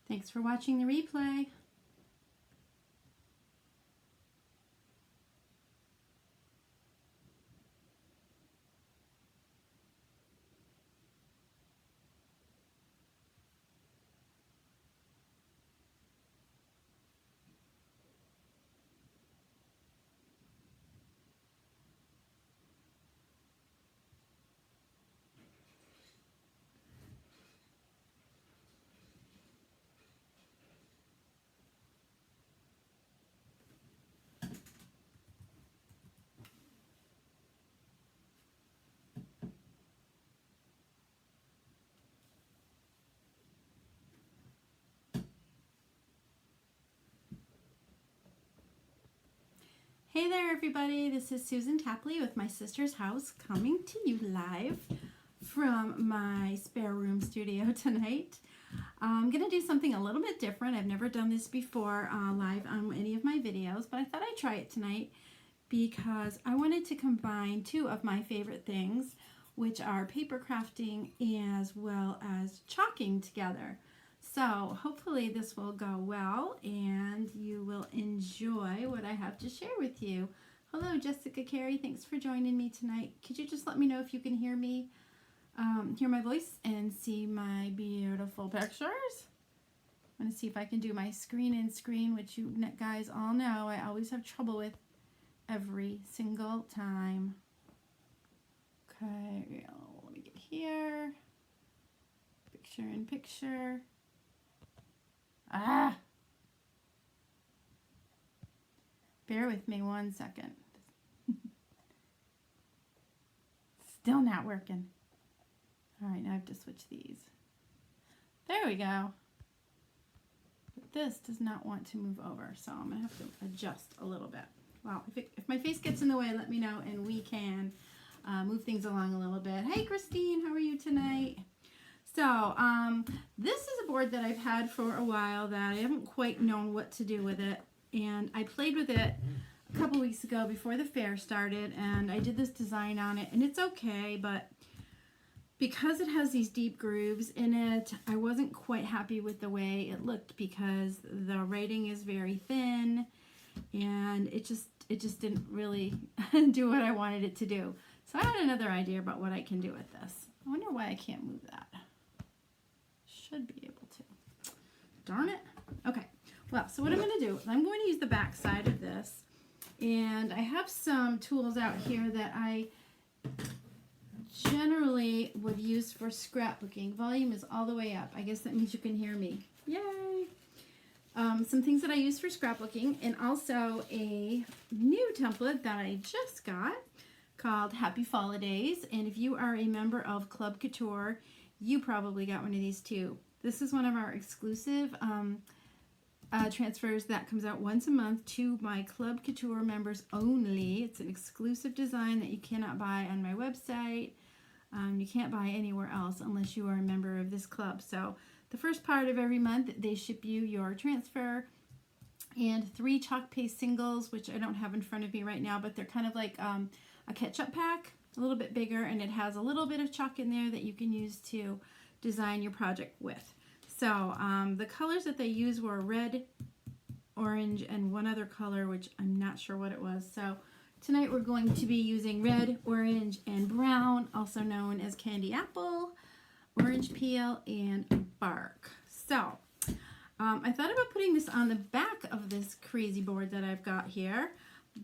Thanks for watching the replay. Hey there everybody, this is Susan Tapley with My Sister's House coming to you live from my spare room studio tonight. I'm going to do something a little bit different. I've never done this before live on any of my videos, but I thought I'd try it tonight because I wanted to combine two of my favorite things, which are paper crafting as well as chalking together. So hopefully this will go well and you will enjoy what I have to share with you. Hello Jessica Carey, thanks for joining me tonight. Could you just let me know if you can hear me, hear my voice and see my beautiful pictures? I'm going to see if I can do my screen in screen, which you guys all know I always have trouble with every single time. Okay, let me get here. Picture in picture. Bear with me 1 second. Still not working. All right, now I have to switch these. There we go. But this does not want to move over, so I'm gonna have to adjust a little bit. Well, if my face gets in the way, let me know and we can move things along a little bit. Hey Christine, how are you tonight? So this is a board that I've had for a while that I haven't quite known what to do with it, and I played with it a couple weeks ago before the fair started, and I did this design on it, and it's okay, but because it has these deep grooves in it, I wasn't quite happy with the way it looked because the writing is very thin, and it just didn't really do what I wanted it to do. So I had another idea about what I can do with this. I wonder why I can't move that. Should be able to. Darn it. Okay. Well, so what I'm going to do is I'm going to use the back side of this, and I have some tools out here that I generally would use for scrapbooking. Volume is all the way up. I guess that means you can hear me. Yay! Some things that I use for scrapbooking, and also a new template that I just got called Happy Fallidays. And if you are a member of Club Couture, you probably got one of these too. This is one of our exclusive transfers that comes out once a month to my Club Couture members only. It's an exclusive design that you cannot buy on my website. You can't buy anywhere else unless you are a member of this club. So the first part of every month, they ship you your transfer and 3 chalk paste singles, which I don't have in front of me right now, but they're kind of like a ketchup pack, a little bit bigger, and it has a little bit of chalk in there that you can use to design your project with. So the colors that they used were red, orange, and one other color, which I'm not sure what it was. So tonight we're going to be using red, orange, and brown, also known as candy apple, orange peel, and bark. So I thought about putting this on the back of this crazy board that I've got here,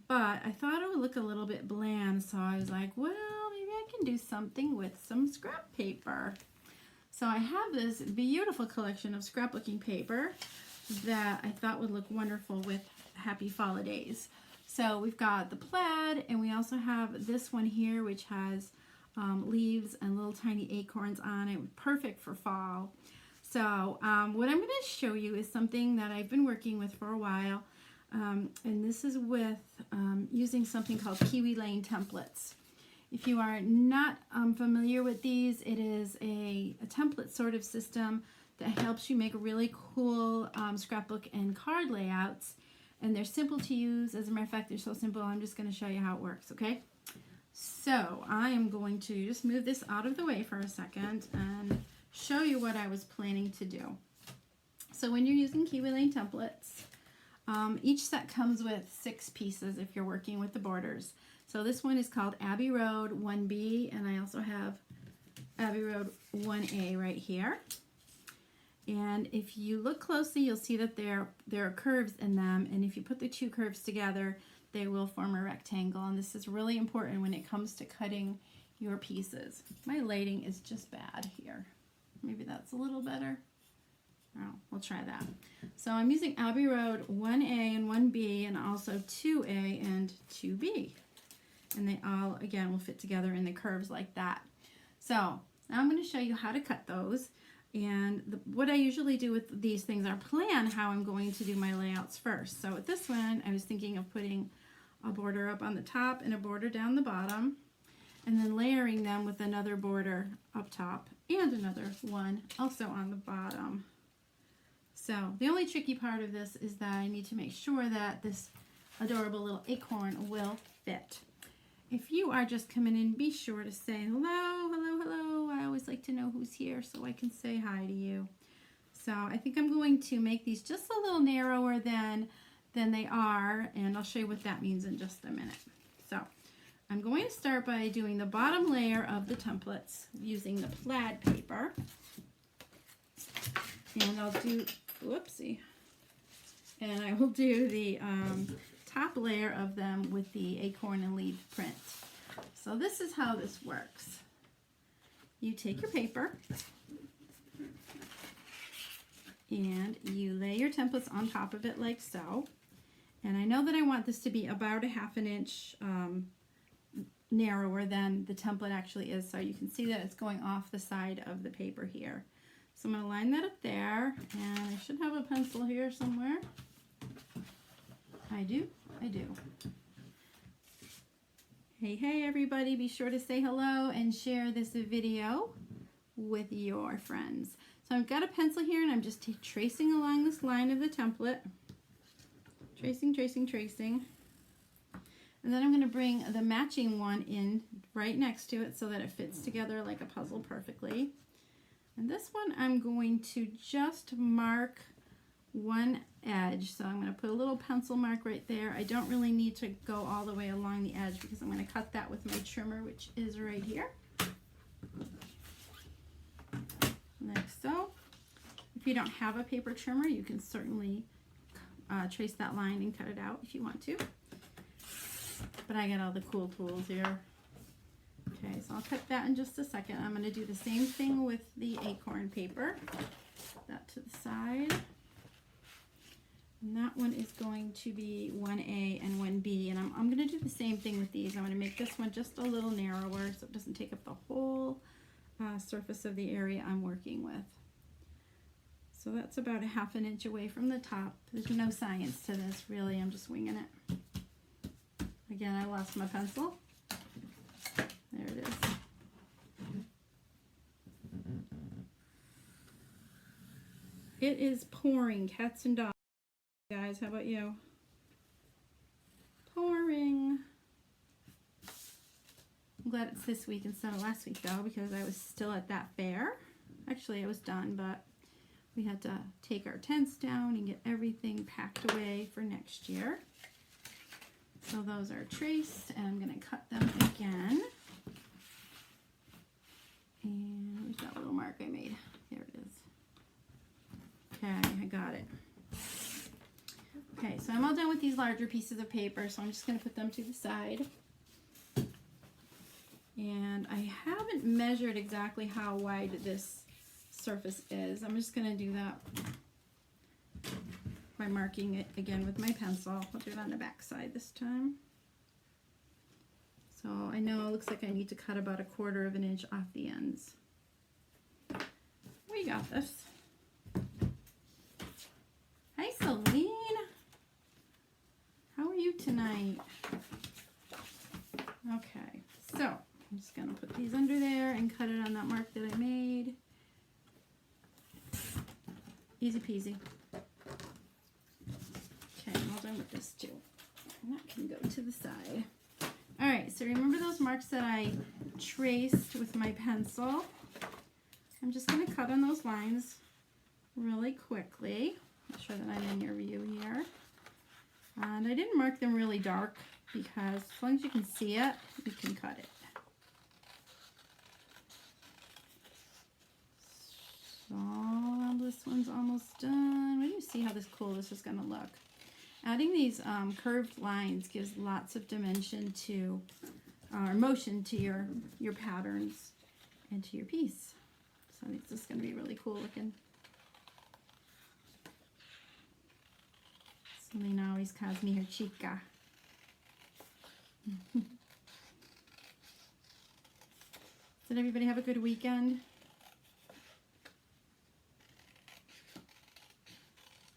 but I thought it would look a little bit bland, so I was like, well, maybe I can do something with some scrap paper. So I have this beautiful collection of scrapbooking paper that I thought would look wonderful with Happy Fallidays. So we've got the plaid, and we also have this one here, which has leaves and little tiny acorns on it, perfect for fall. So what I'm going to show you is something that I've been working with for a while, and this is with using something called Kiwi Lane templates. If you are not familiar with these, it is a template sort of system that helps you make really cool scrapbook and card layouts, and they're simple to use. As a matter of fact, they're so simple, I'm just going to show you how it works, okay? So I am going to just move this out of the way for a second and show you what I was planning to do. So when you're using Kiwi Lane templates, each set comes with 6 pieces if you're working with the borders. So this one is called Abbey Road 1B, and I also have Abbey Road 1A right here. And if you look closely, you'll see that there are curves in them, and if you put the 2 curves together, they will form a rectangle, and this is really important when it comes to cutting your pieces. My lighting is just bad here. Maybe that's a little better. Oh, we'll try that. So I'm using Abbey Road 1A and 1B, and also 2A and 2B. And they all, again, will fit together in the curves like that. So now I'm going to show you how to cut those. And what I usually do with these things are plan how I'm going to do my layouts first. So with this one, I was thinking of putting a border up on the top and a border down the bottom, and then layering them with another border up top and another one also on the bottom. So the only tricky part of this is that I need to make sure that this adorable little acorn will fit. If you are just coming in, be sure to say hello, hello, hello. I always like to know who's here so I can say hi to you. So I think I'm going to make these just a little narrower than they are, and I'll show you what that means in just a minute. So I'm going to start by doing the bottom layer of the templates using the plaid paper. And I'll do, whoopsie, and I will do the top layer of them with the acorn and leaf print. So this is how this works. You take your paper and you lay your templates on top of it like so. And I know that I want this to be about a 1/2 inch narrower than the template actually is, so you can see that it's going off the side of the paper here. So I'm going to line that up there, and I should have a pencil here somewhere. I do. Hey everybody, be sure to say hello and share this video with your friends. So I've got a pencil here, and I'm just tracing along this line of the template. Tracing. And then I'm going to bring the matching one in right next to it so that it fits together like a puzzle perfectly. And this one I'm going to just mark one edge. So I'm going to put a little pencil mark right there. I don't really need to go all the way along the edge because I'm going to cut that with my trimmer, which is right here. Like so. If you don't have a paper trimmer, you can certainly trace that line and cut it out if you want to. But I got all the cool tools here. Okay, so I'll cut that in just a second. I'm going to do the same thing with the acorn paper. Put that to the side. And that one is going to be 1A and 1B. And I'm going to do the same thing with these. I'm going to make this one just a little narrower so it doesn't take up the whole surface of the area I'm working with. So that's about a 1/2 inch away from the top. There's no science to this, really. I'm just winging it. Again, I lost my pencil. There it is. It is pouring, cats and dogs. Guys, how about you? Pouring. I'm glad it's this week instead of last week, though, because I was still at that fair. Actually, I was done, but we had to take our tents down and get everything packed away for next year. So those are traced, and I'm going to cut them again. And where's that little mark I made? There it is. Okay, I got it. Okay, so I'm all done with these larger pieces of paper, so I'm just going to put them to the side. And I haven't measured exactly how wide this surface is. I'm just going to do that by marking it again with my pencil. I'll do it on the back side this time. So I know it looks like I need to cut about 1/4 inch off the ends. We got this. Hi Celine, how are you tonight? Okay, so I'm just going to put these under there and cut it on that mark that I made. Easy peasy. Okay, I'm all done with this too. And that can go to the side. All right, so remember those marks that I traced with my pencil? I'm just going to cut on those lines really quickly. Make sure that I'm in your view here. And I didn't mark them really dark because as long as you can see it, you can cut it. So this one's almost done. What do you see how cool this is going to look? Adding these curved lines gives lots of dimension to, or motion to your patterns and to your piece. So I think this is going to be really cool looking. Selena always calls me her chica. Did everybody have a good weekend?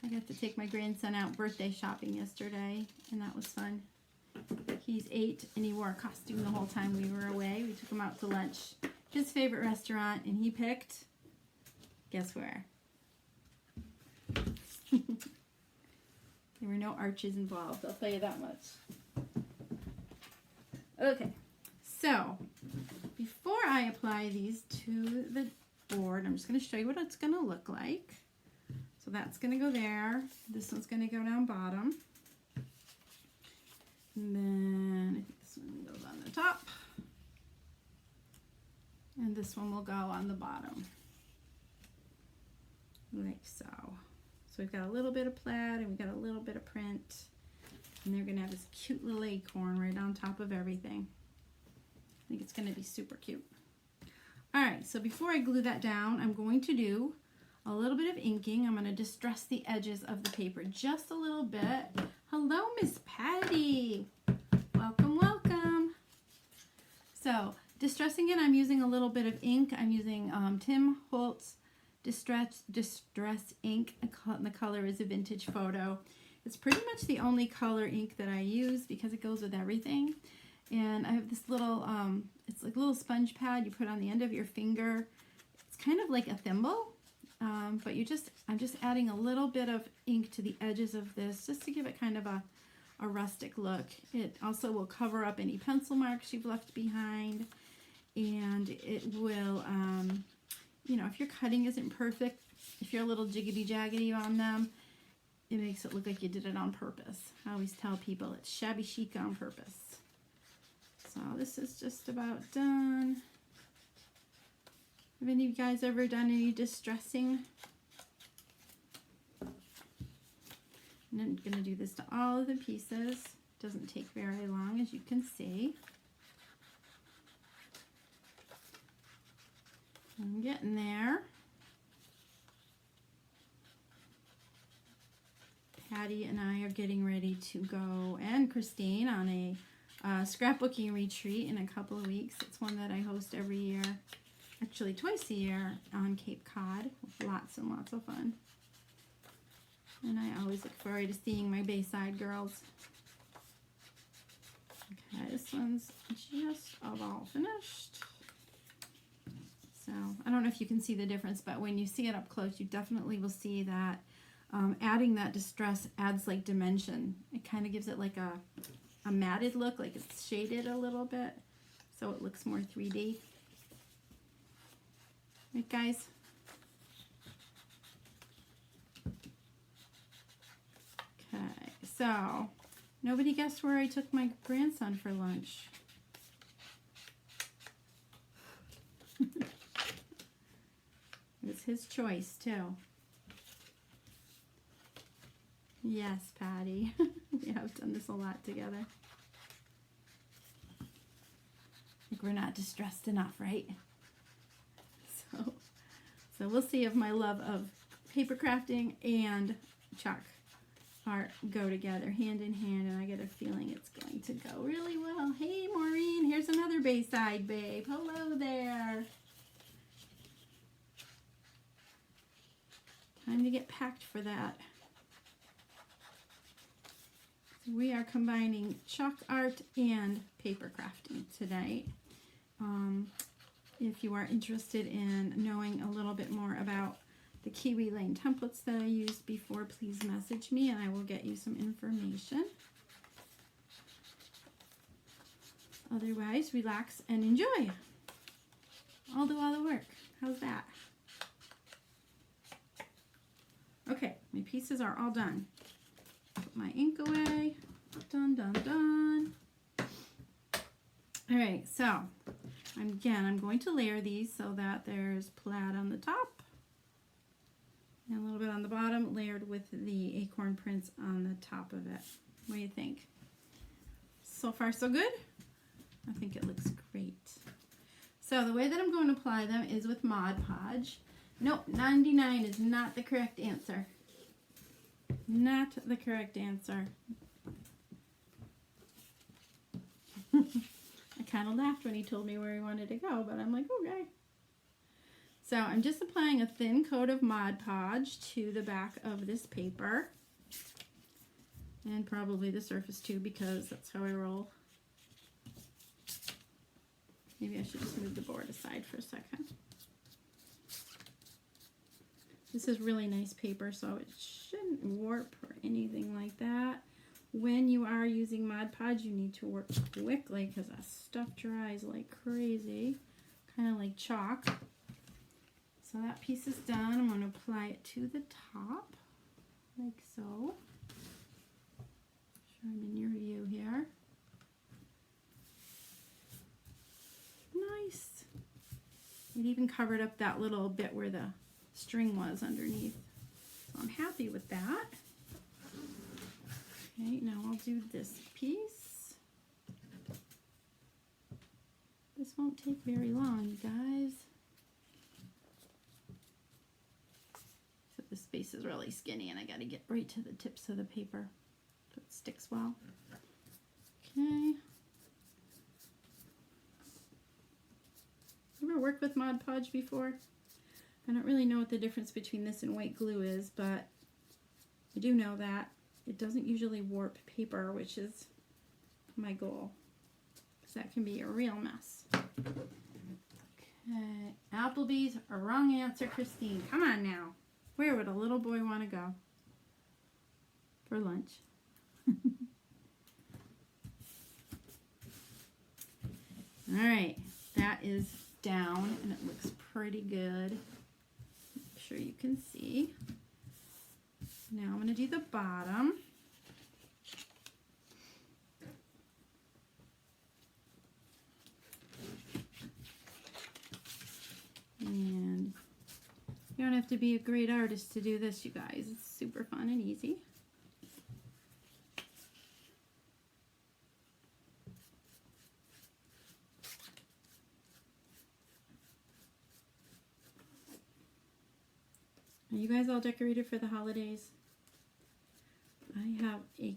I got to take my grandson out birthday shopping yesterday, and that was fun. He's 8, and he wore a costume the whole time we were away. We took him out to lunch, his favorite restaurant, and he picked, guess where? There were no arches involved, I'll tell you that much. Okay, so before I apply these to the board, I'm just going to show you what it's going to look like. So that's going to go there. This one's going to go down bottom. And then I think this one goes on the top. And this one will go on the bottom. Like so. So we've got a little bit of plaid and we've got a little bit of print. And they're going to have this cute little acorn right on top of everything. I think it's going to be super cute. Alright, so before I glue that down, I'm going to do a little bit of inking. I'm going to distress the edges of the paper just a little bit. Hello, Miss Patty. Welcome, welcome. So, distressing it, I'm using a little bit of ink. I'm using Tim Holtz Distress ink, and the color is a Vintage Photo. It's pretty much the only color ink that I use because it goes with everything. And I have this little, it's like a little sponge pad you put on the end of your finger. It's kind of like a thimble. But I'm just adding a little bit of ink to the edges of this just to give it kind of a rustic look. It also will cover up any pencil marks you've left behind, and it will, you know, if your cutting isn't perfect, if you're a little jiggity-jaggedy on them, it makes it look like you did it on purpose. I always tell people it's shabby chic on purpose. So this is just about done. Have any of you guys ever done any distressing? And I'm going to do this to all of the pieces. Doesn't take very long, as you can see. I'm getting there. Patty and I are getting ready to go, and Christine, on a scrapbooking retreat in a couple of weeks. It's one that I host every year. Actually twice a year on Cape Cod. Lots and lots of fun. And I always look forward to seeing my Bayside girls. Okay, this one's just about finished. So, I don't know if you can see the difference, but when you see it up close, you definitely will see that adding that distress adds like dimension. It kind of gives it like a matted look, like it's shaded a little bit, so it looks more 3D. Right, guys? Okay, so nobody guessed where I took my grandson for lunch. It was his choice, too. Yes, Patty. We have done this a lot together. I think we're not distressed enough, right? So we'll see if my love of paper crafting and chalk art go together hand in hand, and I get a feeling it's going to go really well. Hey, Maureen, here's another Bayside babe. Hello there. Time to get packed for that. So we are combining chalk art and paper crafting tonight. If you are interested in knowing a little bit more about the Kiwi Lane templates that I used before, please message me and I will get you some information. Otherwise, relax and enjoy. I'll do all the work. How's that? Okay, my pieces are all done. Put my ink away. Done, done, done. All right, so I'm going to layer these so that there's plaid on the top and a little bit on the bottom, layered with the acorn prints on the top of it. What do you think? So far, so good? I think it looks great. So the way that I'm going to apply them is with Mod Podge. Nope, 99 is not the correct answer. Not the correct answer. I kind of laughed when he told me where he wanted to go, but I'm like, okay. So I'm just applying a thin coat of Mod Podge to the back of this paper. And probably the surface too, because that's how I roll. Maybe I should just move the board aside for a second. This is really nice paper, so it shouldn't warp or anything like that. When you are using Mod Podge, you need to work quickly because that stuff dries like crazy, kind of like chalk. So that piece is done. I'm going to apply it to the top, like so. Sure, I'm in your view here. Nice. It even covered up that little bit where the string was underneath. So I'm happy with that. Okay, now I'll do this piece. This won't take very long, you guys. So this space is really skinny and I got to get right to the tips of the paper so it sticks well. Okay. Ever worked with Mod Podge before? I don't really know what the difference between this and white glue is, but I do know that it doesn't usually warp paper, which is my goal, because that can be a real mess. Okay, Applebee's, a wrong answer, Christine. Come on now. Where would a little boy want to go for lunch? All right, that is down and it looks pretty good. Make sure you can see. Now I'm going to do the bottom. And you don't have to be a great artist to do this, you guys. It's super fun and easy. Are you guys all decorated for the holidays? I have a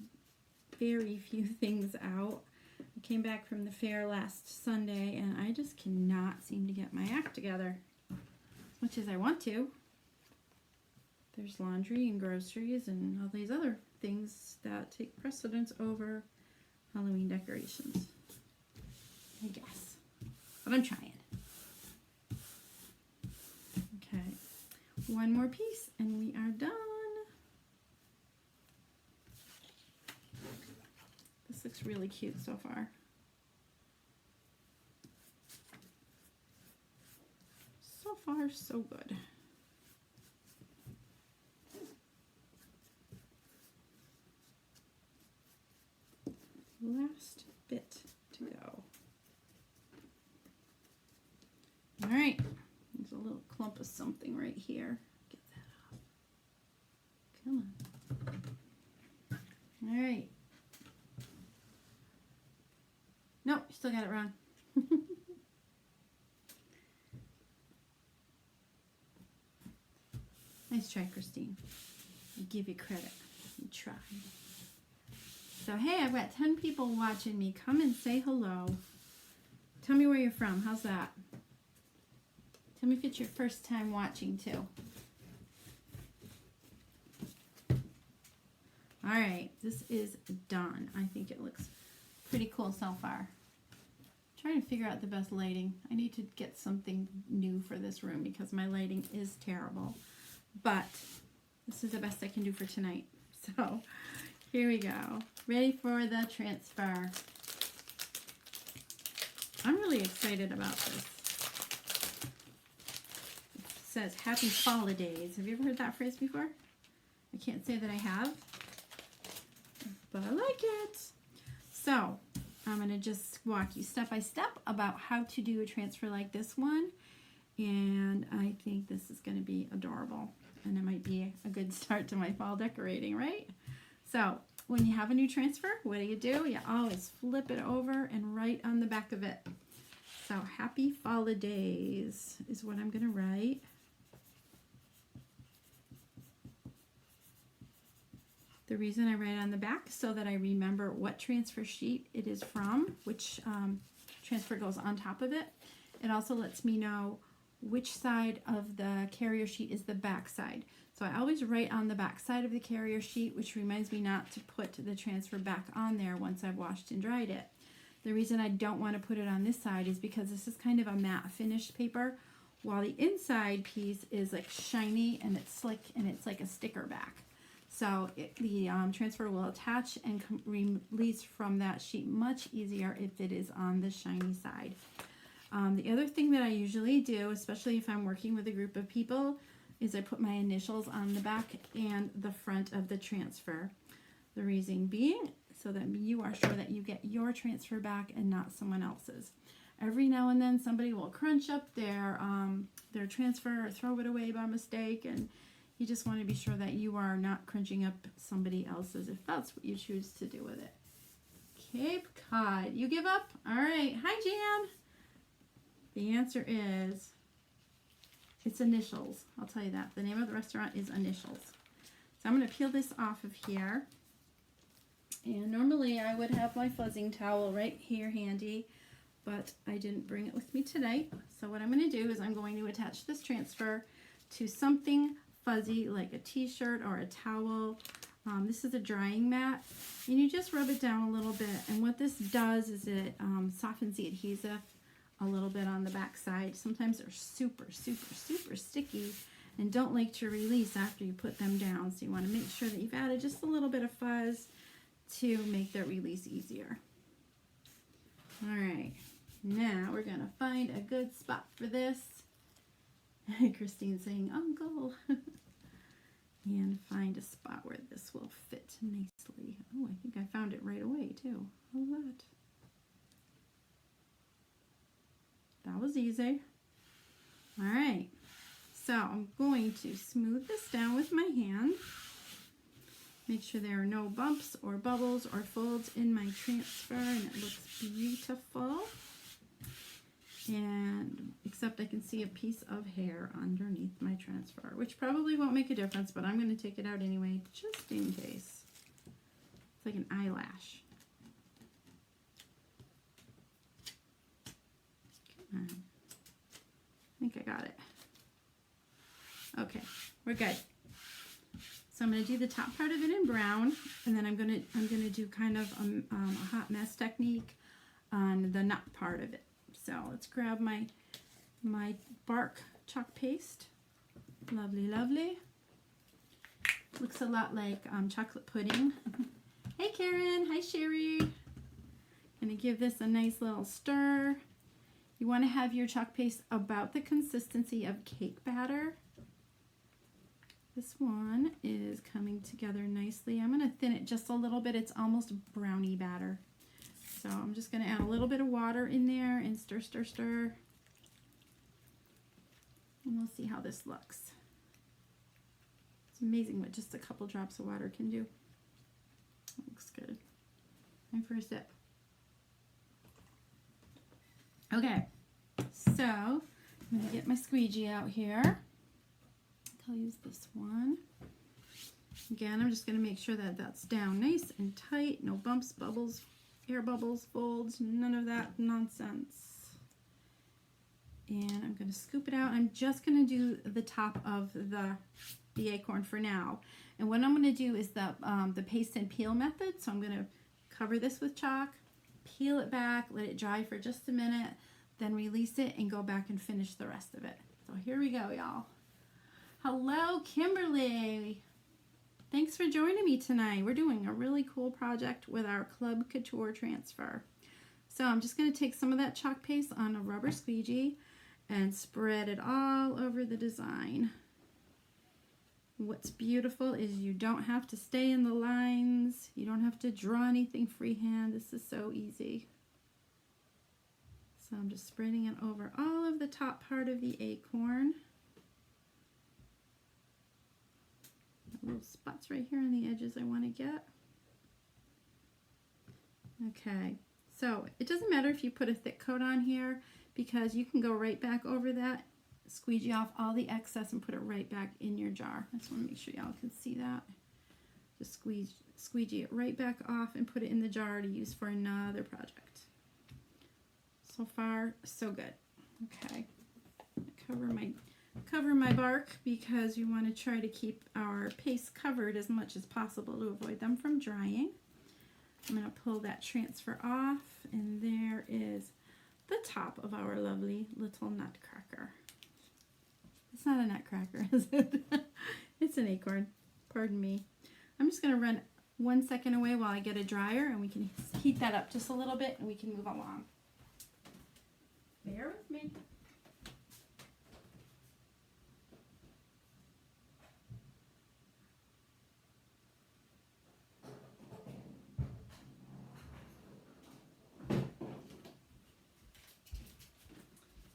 very few things out. I came back from the fair last Sunday and I just cannot seem to get my act together as much as I want to. There's laundry and groceries and all these other things that take precedence over Halloween decorations, I guess. But I'm trying. Okay. One more piece and we are done. This looks really cute so far. So far, so good. Last bit to go. All right. There's a little clump of something right here. Get that up. Come on. All right. Nope, you still got it wrong. Nice try, Christine. I give you credit. You tried. So, hey, I've got 10 people watching me. Come and say hello. Tell me where you're from. How's that? Tell me if it's your first time watching, too. All right, this is done. I think it looks pretty cool so far. I'm trying to figure out the best lighting. I need to get something new for this room because my lighting is terrible. But this is the best I can do for tonight. So here we go. Ready for the transfer. I'm really excited about this. It says Happy Fallidays. Have you ever heard that phrase before? I can't say that I have, but I like it. So I'm going to just walk you step by step about how to do a transfer like this one. And I think this is going to be adorable. And it might be a good start to my fall decorating, right? So when you have a new transfer, what do? You always flip it over and write on the back of it. So Happy Fallidays is what I'm going to write. The reason I write on the back is so that I remember what transfer sheet it is from, which transfer goes on top of it. It also lets me know which side of the carrier sheet is the back side. So I always write on the back side of the carrier sheet, which reminds me not to put the transfer back on there once I've washed and dried it. The reason I don't want to put it on this side is because this is kind of a matte finished paper, while the inside piece is like shiny and it's slick and it's like a sticker back. So the transfer will attach and release from that sheet much easier if it is on the shiny side. The other thing that I usually do, especially if I'm working with a group of people, is I put my initials on the back and the front of the transfer. The reason being so that you are sure that you get your transfer back and not someone else's. Every now and then somebody will crunch up their transfer or throw it away by mistake, and you just want to be sure that you are not crunching up somebody else's if that's what you choose to do with it. Cape Cod. You give up? All right. Hi, Jan. The answer is it's Initials. I'll tell you that. The name of the restaurant is Initials. So I'm going to peel this off of here. And normally I would have my fuzzing towel right here handy, but I didn't bring it with me tonight. So what I'm going to do is I'm going to attach this transfer to something fuzzy like a t-shirt or a towel. This is a drying mat, and you just rub it down a little bit, and what this does is it softens the adhesive a little bit on the back side. Sometimes they're super sticky and don't like to release after you put them down, so you want to make sure that you've added just a little bit of fuzz to make their release easier. All right, now we're going to find a good spot for this. Christine's saying, Uncle. And find a spot where this will fit nicely. Oh, I think I found it right away, too. How's that? That was easy. All right. So I'm going to smooth this down with my hand. Make sure there are no bumps or bubbles or folds in my transfer, and it looks beautiful. And except I can see a piece of hair underneath my transfer, which probably won't make a difference, but I'm going to take it out anyway, just in case. It's like an eyelash. Come on. I think I got it. Okay, we're good. So I'm going to do the top part of it in brown, and then I'm going to do kind of a hot mess technique on the nut part of it. So let's grab my bark chalk paste. Lovely, lovely. Looks a lot like chocolate pudding. Hey Karen, hi Sherry. Gonna give this a nice little stir. You want to have your chalk paste about the consistency of cake batter. This one is coming together nicely. I'm gonna thin it just a little bit. It's almost brownie batter. So I'm just going to add a little bit of water in there and stir, stir, stir. And we'll see how this looks. It's amazing what just a couple drops of water can do. That looks good. Time for a sip. Okay, so I'm going to get my squeegee out here. I'll use this one. Again, I'm just going to make sure that that's down nice and tight. No bumps, bubbles, air bubbles, folds, none of that nonsense. And I'm going to scoop it out. I'm just going to do the top of the acorn for now. And what I'm going to do is the paste and peel method. So I'm going to cover this with chalk, peel it back, let it dry for just a minute, then release it and go back and finish the rest of it. So here we go, y'all. Hello, Kimberly. Thanks for joining me tonight. We're doing a really cool project with our Club Couture Transfer. So I'm just going to take some of that chalk paste on a rubber squeegee and spread it all over the design. What's beautiful is you don't have to stay in the lines. You don't have to draw anything freehand. This is so easy. So I'm just spreading it over all of the top part of the acorn. Little spots right here on the edges I want to get. Okay, so it doesn't matter if you put a thick coat on here because you can go right back over that, squeegee off all the excess and put it right back in your jar. I just want to make sure y'all can see that. Just squeegee it right back off and put it in the jar to use for another project. So far, so good. Okay, cover my bark because we want to try to keep our paste covered as much as possible to avoid them from drying. I'm going to pull that transfer off, and there is the top of our lovely little nutcracker. It's not a nutcracker, is it? It's an acorn. Pardon me. I'm just going to run 1 second away while I get a dryer, and we can heat that up just a little bit, and we can move along. Bear with me.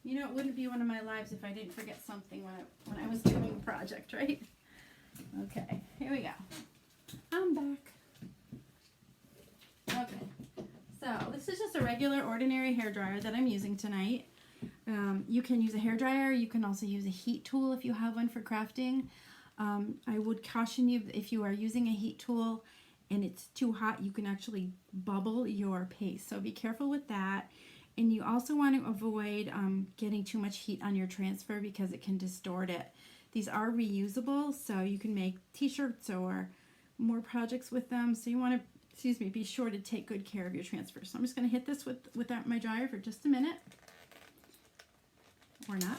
You know, it wouldn't be one of my lives if I didn't forget something when I was doing the project, right? Okay, here we go. I'm back. Okay, so this is just a regular, ordinary hairdryer that I'm using tonight. You can use a hairdryer. You can also use a heat tool if you have one for crafting. I would caution you, if you are using a heat tool and it's too hot, you can actually bubble your paste. So be careful with that. And you also want to avoid getting too much heat on your transfer because it can distort it. These are reusable, so you can make t-shirts or more projects with them. So you want to, be sure to take good care of your transfer. So I'm just going to hit this with my dryer for just a minute. Or not.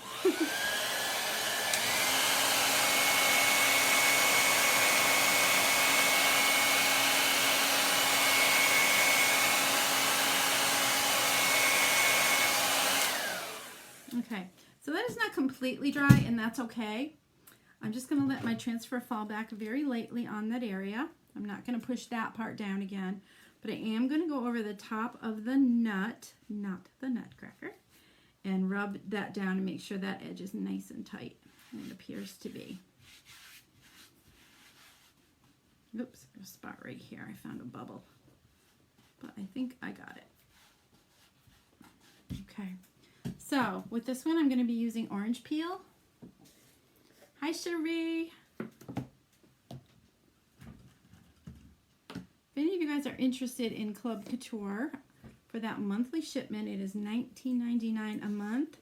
Okay, so that is not completely dry, and that's okay. I'm just going to let my transfer fall back very lightly on that area. I'm not going to push that part down again, but I am going to go over the top of the nut, not the nutcracker, and rub that down and make sure that edge is nice and tight. And it appears to be. Oops, there's a spot right here. I found a bubble, but I think I got it. Okay. So with this one, I'm going to be using orange peel. Hi, Cherie. If any of you guys are interested in Club Couture for that monthly shipment, it is $19.99 a month,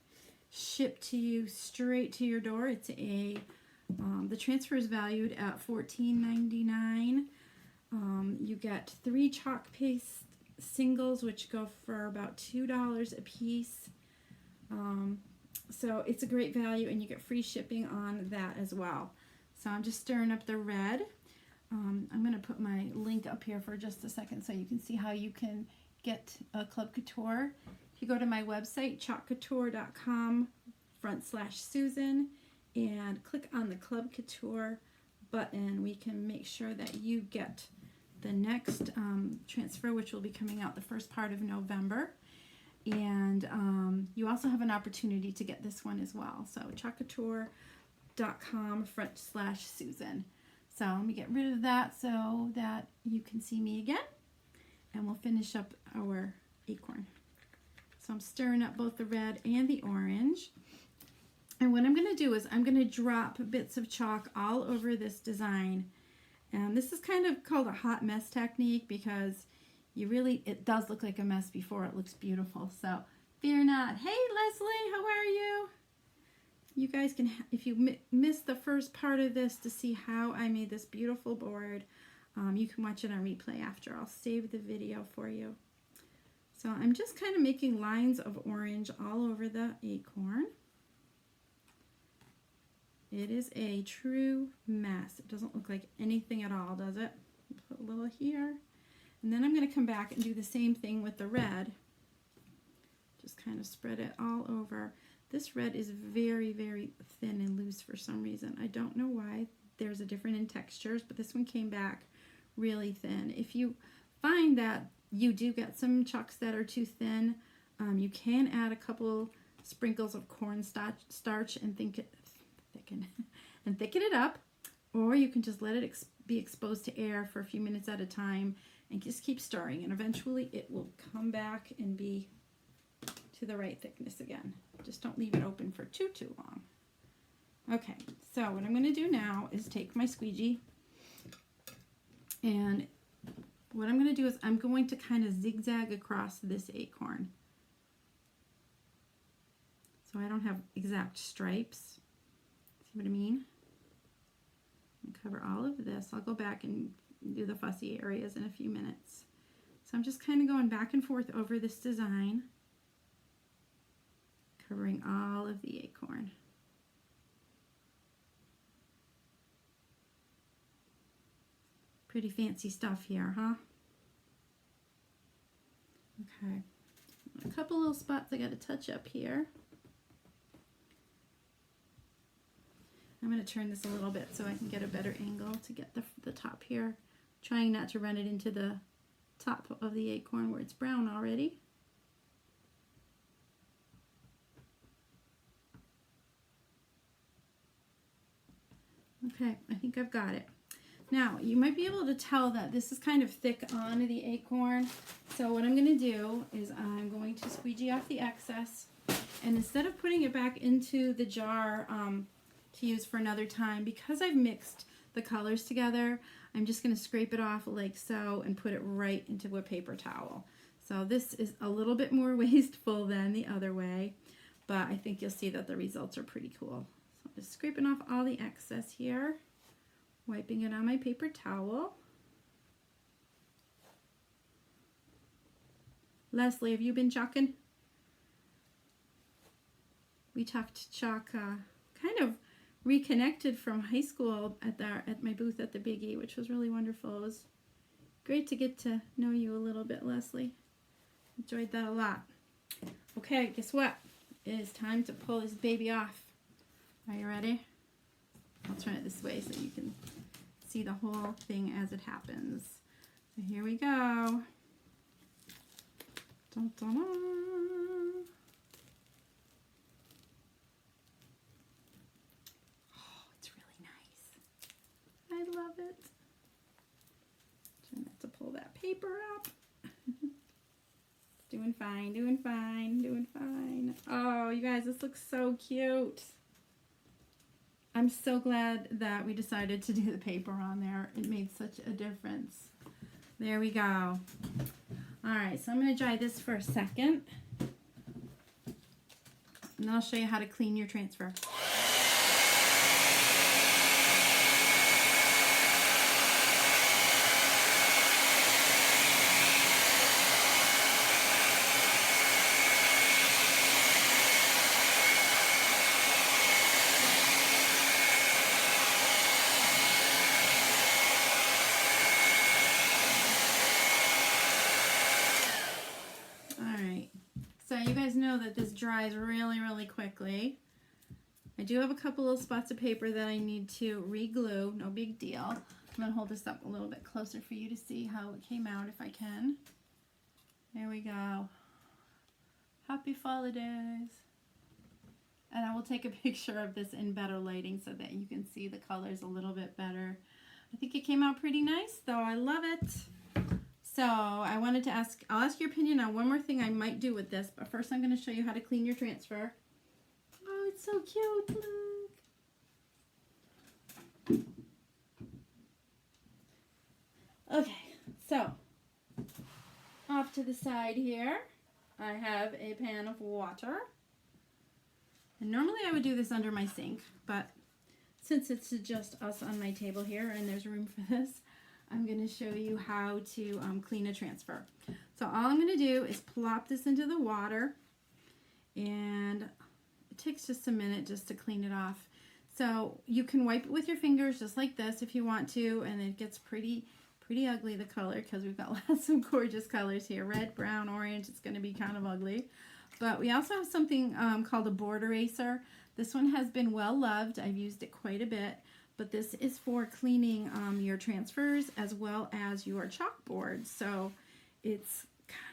shipped to you straight to your door. It's a the transfer is valued at $14.99. You get 3 chalk paste singles, which go for about $2 a piece. So it's a great value, and you get free shipping on that as well. So I'm just stirring up the red. I'm going to put my link up here for just a second so you can see how you can get Club Couture. If you go to my website, chalkcouture.com/Susan, and click on the Club Couture button, we can make sure that you get the next transfer, which will be coming out the first part of November. And you also have an opportunity to get this one as well. So chalkcouture.com/Susan. So let me get rid of that so that you can see me again. And we'll finish up our acorn. So I'm stirring up both the red and the orange. And what I'm going to do is I'm going to drop bits of chalk all over this design. And this is kind of called a hot mess technique because it does look like a mess before it looks beautiful. So fear not. Hey, Leslie, how are you? You guys can, if you missed the first part of this to see how I made this beautiful board, you can watch it on replay after. I'll save the video for you. So I'm just kind of making lines of orange all over the acorn. It is a true mess. It doesn't look like anything at all, does it? Put a little here. And then I'm going to come back and do the same thing with the red. Just kind of spread it all over. This red is very, very thin and loose for some reason. I don't know why. there's a different in textures, but this one came back really thin. If you find that you do get some chalks that are too thin, you can add a couple sprinkles of cornstarch and thicken it up, or you can just let it be exposed to air for a few minutes at a time and just keep stirring, and eventually it will come back and be to the right thickness again. Just don't leave it open for too long. Okay, so what I'm going to do now is take my squeegee, and what I'm going to do is I'm going to kind of zigzag across this acorn. So I don't have exact stripes. See what I mean? And cover all of this. I'll go back and do the fussy areas in a few minutes. So I'm just kind of going back and forth over this design, covering all of the acorn. Pretty fancy stuff here, huh? Okay, a couple little spots I got to touch up here. I'm going to turn this a little bit so I can get a better angle to get the top here. Trying not to run it into the top of the acorn where it's brown already. Okay, I think I've got it. Now, you might be able to tell that this is kind of thick on the acorn. So what I'm going to do is I'm going to squeegee off the excess. And instead of putting it back into the jar to use for another time, because I've mixed the colors together, I'm just going to scrape it off like so and put it right into a paper towel. So this is a little bit more wasteful than the other way, but I think you'll see that the results are pretty cool. So I'm just scraping off all the excess here. Wiping it on my paper towel. Leslie, have you been chalking? We talked chalk, kind of reconnected from high school at my booth at the Big E, which was really wonderful. It was great to get to know you a little bit, Leslie. Enjoyed that a lot. Okay, guess what? It is time to pull this baby off. Are you ready? I'll turn it this way so you can see the whole thing as it happens. So here we go. Dun, dun, dun. Oh, it's really nice. I love it. Trying not to pull that paper up. Doing fine, doing fine, doing fine. Oh, you guys, this looks so cute. I'm so glad that we decided to do the paper on there. It made such a difference. There we go. All right, so I'm going to dry this for a second. And then I'll show you how to clean your transfer. Know that this dries really quickly. I do have a couple of spots of paper that I need to re-glue. No big deal. I'm going to hold this up a little bit closer for you to see how it came out if I can. There we go. Happy Fallidays. And I will take a picture of this in better lighting so that you can see the colors a little bit better. I think it came out pretty nice though. I love it. So I wanted to I'll ask your opinion on one more thing I might do with this, but first I'm going to show you how to clean your transfer. Oh, it's so cute, look. Okay, so off to the side here, I have a pan of water. And normally I would do this under my sink, but since it's just us on my table here and there's room for this, I'm going to show you how to clean a transfer. So all I'm going to do is plop this into the water, and it takes just a minute just to clean it off. So you can wipe it with your fingers just like this if you want to, and it gets pretty ugly, the color, because we've got lots of gorgeous colors here. Red, brown, orange. It's going to be kind of ugly. But we also have something called a board eraser. This one has been well loved. I've used it quite a bit. but this is for cleaning your transfers as well as your chalkboard. So it's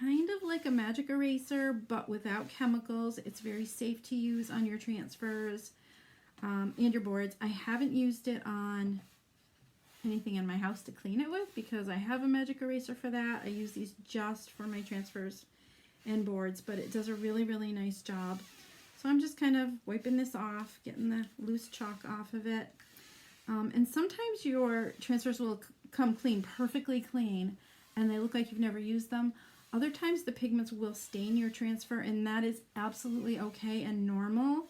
kind of like a magic eraser, but without chemicals. It's very safe to use on your transfers and your boards. I haven't used it on anything in my house to clean it with because I have a magic eraser for that. I use these just for my transfers and boards, but it does a really, really nice job. So I'm just kind of wiping this off, getting the loose chalk off of it. And sometimes your transfers will come clean, perfectly clean, and they look like you've never used them. Other times the pigments will stain your transfer, and that is absolutely okay and normal.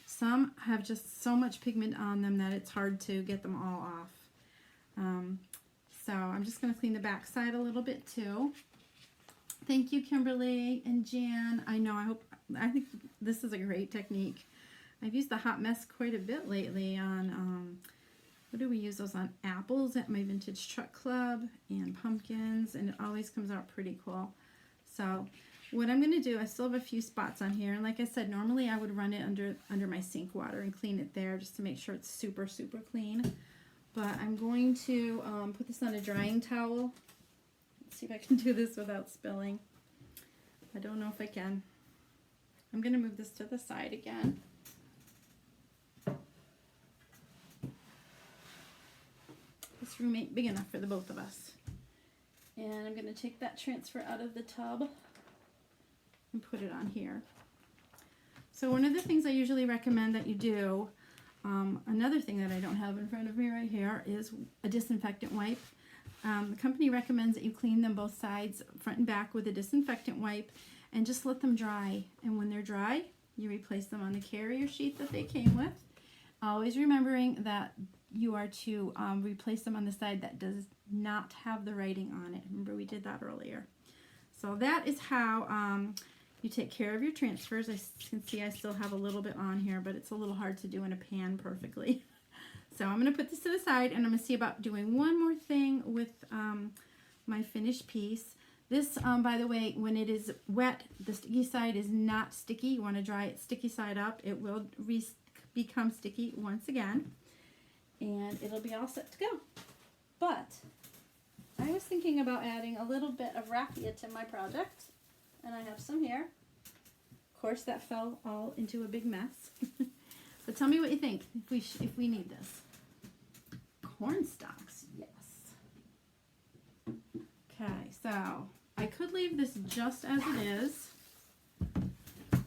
Some have just so much pigment on them that it's hard to get them all off. So I'm just going to clean the back side a little bit too. Thank you, Kimberly and Jan. I think this is a great technique. I've used the hot mess quite a bit lately on, what do we use those on? Apples at my Vintage Truck Club and pumpkins, and it always comes out pretty cool. So what I'm going to do, I still have a few spots on here, and like I said, normally I would run it under my sink water and clean it there just to make sure it's super, super clean. But I'm going to put this on a drying towel. Let's see if I can do this without spilling. I don't know if I can. I'm going to move this to the side again. This room ain't big enough for the both of us. And I'm going to take that transfer out of the tub and put it on here. So one of the things I usually recommend that you do, another thing that I don't have in front of me right here, is a disinfectant wipe. The company recommends that you clean them both sides, front and back, with a disinfectant wipe and just let them dry. And when they're dry, you replace them on the carrier sheet that they came with. Always remembering that you are to replace them on the side that does not have the writing on it. Remember, we did that earlier. So that is how you take care of your transfers. I can see I still have a little bit on here, but it's a little hard to do in a pan perfectly. So I'm going to put this to the side, and I'm going to see about doing one more thing with my finished piece. This, by the way, when it is wet, the sticky side is not sticky. You want to dry it sticky side up. It will become sticky once again, and it'll be all set to go. But I was thinking about adding a little bit of raffia to my project, and I have some here. Of course, that fell all into a big mess. But tell me what you think if we need this. Corn stalks, yes. Okay, so I could leave this just as it is,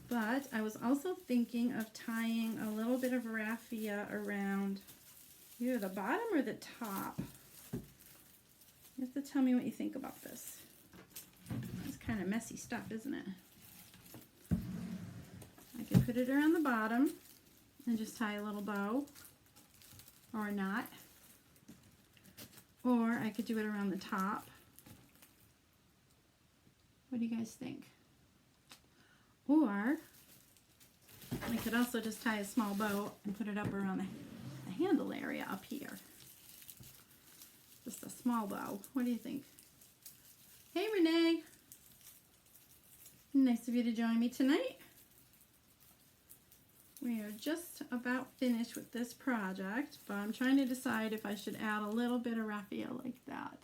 but I was also thinking of tying a little bit of raffia around either the bottom or the top. You have to tell me what you think about this. It's kind of messy stuff, isn't it? I can put it around the bottom and just tie a little bow, or not. Or I could do it around the top. What do you guys think? Or I could also just tie a small bow and put it up around the handle area up here. Just a small bow. What do you think? Hey, Renee. Nice of you to join me tonight. We are just about finished with this project, but I'm trying to decide if I should add a little bit of raffia like that.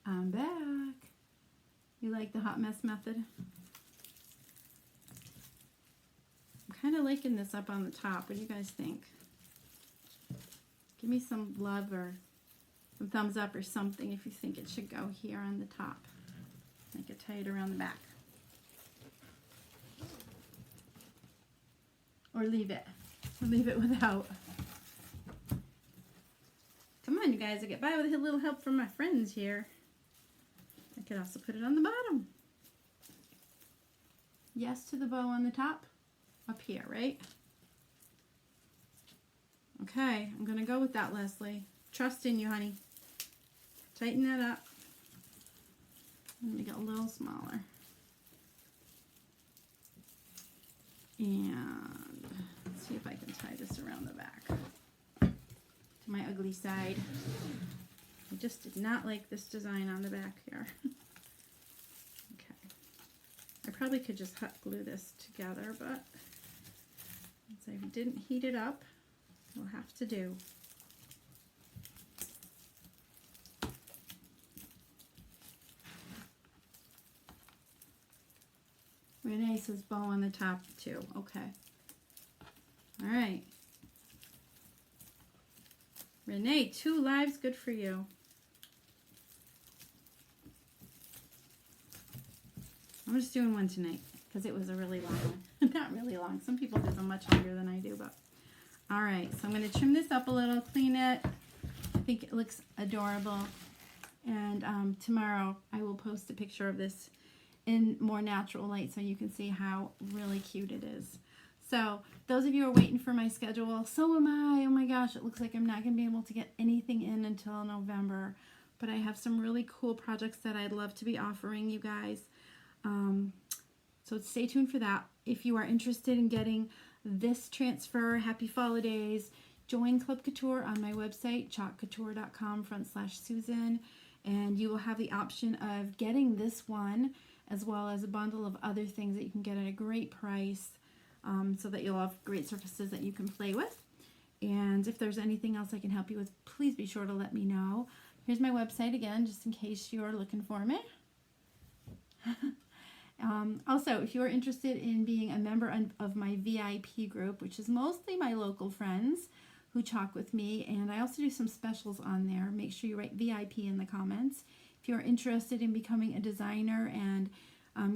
I'm back. You like the hot mess method? I'm kind of liking this up on the top. What do you guys think? Give me some love or some thumbs up or something if you think it should go here on the top. I could tie it around the back. Or leave it. Or leave it without. Come on, you guys. I get by with a little help from my friends here. I could also put it on the bottom. Yes to the bow on the top. Up here, right? Okay, I'm going to go with that, Leslie. Trust in you, honey. Tighten that up. I'm going to get a little smaller. And let's see if I can tie this around the back to my ugly side. I just did not like this design on the back here. Okay. I probably could just hot glue this together, but So if you didn't heat it up, you'll have to do. Renee says bow on the top too. Okay. All right. Renee, 2 lives, good for you. I'm just doing one tonight because it was a really long one. Not really long. Some people do them much longer than I do, but all right. So I'm going to trim this up a little, clean it. I think it looks adorable. And tomorrow I will post a picture of this in more natural light so you can see how really cute it is. So those of you who are waiting for my schedule, so am I. Oh my gosh, it looks like I'm not going to be able to get anything in until November. But I have some really cool projects that I'd love to be offering you guys. So stay tuned for that. If you are interested in getting this transfer, happy Fallidays, join Club Couture on my website, chalkcouture.com/Susan. And you will have the option of getting this one as well as a bundle of other things that you can get at a great price, so that you'll have great surfaces that you can play with. And if there's anything else I can help you with, please be sure to let me know. Here's my website again, just in case you're looking for me. Also, if you're interested in being a member of my VIP group, which is mostly my local friends who chalk with me, and I also do some specials on there. Make sure you write VIP in the comments. If you're interested in becoming a designer and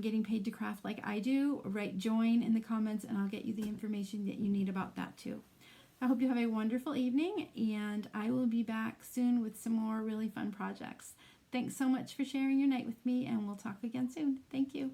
getting paid to craft like I do, write join in the comments and I'll get you the information that you need about that too. I hope you have a wonderful evening, and I will be back soon with some more really fun projects. Thanks so much for sharing your night with me, and we'll talk again soon. Thank you.